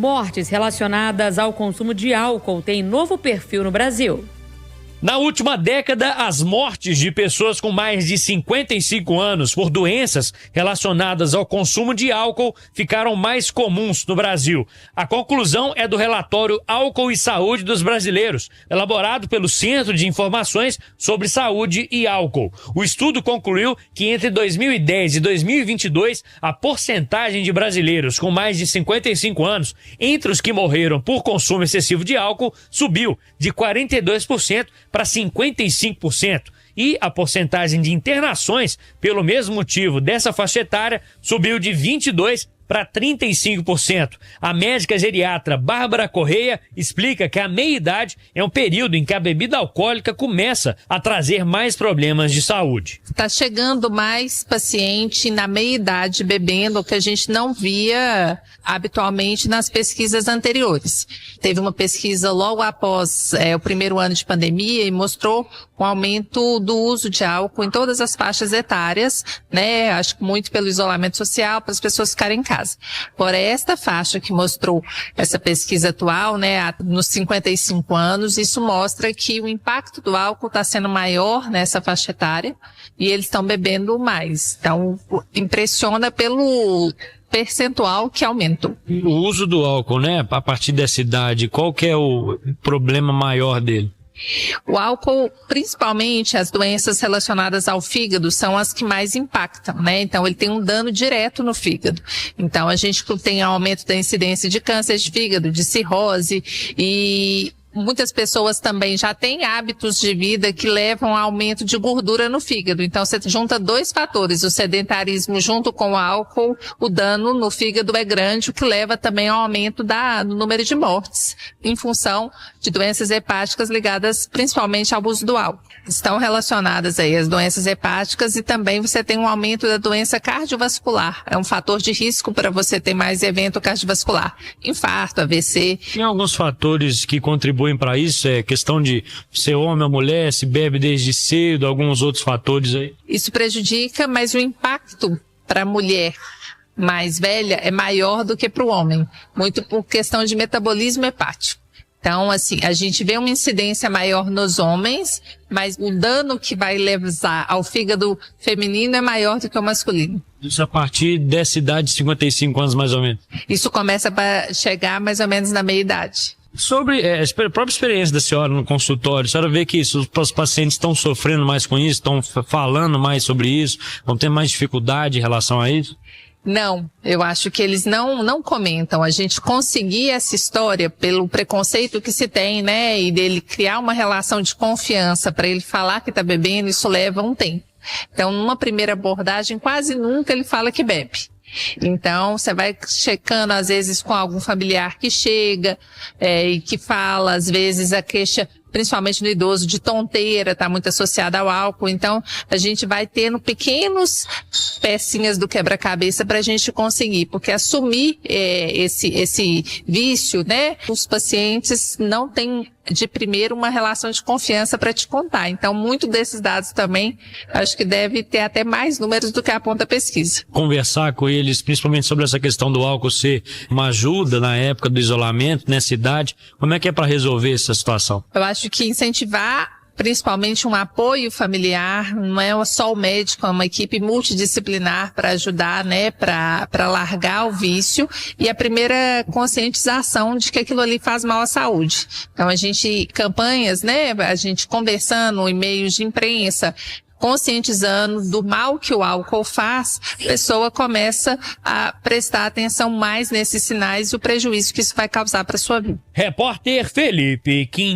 mortes relacionadas ao consumo de álcool têm novo perfil no Brasil. Na última década, as mortes de pessoas com mais de 55 anos por doenças relacionadas ao consumo de álcool ficaram mais comuns no Brasil. A conclusão é do relatório Álcool e Saúde dos Brasileiros, elaborado pelo Centro de Informações sobre Saúde e Álcool. O estudo concluiu que entre 2010 e 2022, a porcentagem de brasileiros com mais de 55 anos entre os que morreram por consumo excessivo de álcool subiu de 42% para 55%. E a porcentagem de internações pelo mesmo motivo dessa faixa etária subiu de 22% para 35%. A médica geriatra Bárbara Correia explica que a meia-idade é um período em que a bebida alcoólica começa a trazer mais problemas de saúde. Está chegando mais paciente na meia-idade bebendo, o que a gente não via habitualmente nas pesquisas anteriores. Teve uma pesquisa logo após o primeiro ano de pandemia e mostrou um aumento do uso de álcool em todas as faixas etárias, né? Acho que muito pelo isolamento social, para as pessoas ficarem em casa. Por esta faixa que mostrou essa pesquisa atual, né, nos 55 anos, isso mostra que o impacto do álcool está sendo maior nessa faixa etária e eles estão bebendo mais. Então, impressiona pelo percentual que aumentou. O uso do álcool, né, a partir dessa idade, qual que é o problema maior dele? O álcool, principalmente as doenças relacionadas ao fígado, são as que mais impactam, né? Então, ele tem um dano direto no fígado. Então, a gente tem aumento da incidência de câncer de fígado, de cirrose e muitas pessoas também já têm hábitos de vida que levam a aumento de gordura no fígado. Então, você junta dois fatores, o sedentarismo junto com o álcool, o dano no fígado é grande, o que leva também ao aumento no número de mortes, em função de doenças hepáticas ligadas principalmente ao uso do álcool. Estão relacionadas aí as doenças hepáticas e também você tem um aumento da doença cardiovascular. É um fator de risco para você ter mais evento cardiovascular. Infarto, AVC. Tem alguns fatores que contribuem para isso, é questão de ser homem ou mulher, se bebe desde cedo, alguns outros fatores aí. Isso prejudica, mas o impacto para a mulher mais velha é maior do que para o homem, muito por questão de metabolismo hepático. Então, assim, a gente vê uma incidência maior nos homens, mas o dano que vai levar ao fígado feminino é maior do que o masculino. Isso a partir dessa idade de 55 anos, mais ou menos? Isso começa a chegar mais ou menos na meia-idade. Sobre a própria experiência da senhora no consultório, a senhora vê que os pacientes estão sofrendo mais com isso, estão falando mais sobre isso, vão ter mais dificuldade em relação a isso? Não, eu acho que eles não comentam. A gente conseguir essa história pelo preconceito que se tem, né, e dele criar uma relação de confiança para ele falar que está bebendo, isso leva um tempo. Então, numa primeira abordagem, quase nunca ele fala que bebe. Então, você vai checando, às vezes, com algum familiar que chega e que fala, às vezes, a queixa, principalmente no idoso, de tonteira, está muito associada ao álcool. Então, a gente vai tendo pequenos pecinhas do quebra-cabeça para a gente conseguir, porque assumir esse vício, né, os pacientes não têm de primeiro uma relação de confiança para te contar. Então, muito desses dados também, acho que deve ter até mais números do que aponta a pesquisa. Conversar com eles, principalmente sobre essa questão do álcool ser uma ajuda na época do isolamento, nessa idade, como é que é para resolver essa situação? Eu acho que incentivar principalmente um apoio familiar, não é só o médico, é uma equipe multidisciplinar para ajudar, né, para largar o vício, e a primeira conscientização de que aquilo ali faz mal à saúde. Então campanhas, né, a gente conversando, e-mails de imprensa, conscientizando do mal que o álcool faz, a pessoa começa a prestar atenção mais nesses sinais e o prejuízo que isso vai causar para a sua vida. Repórter Felipe Quintana.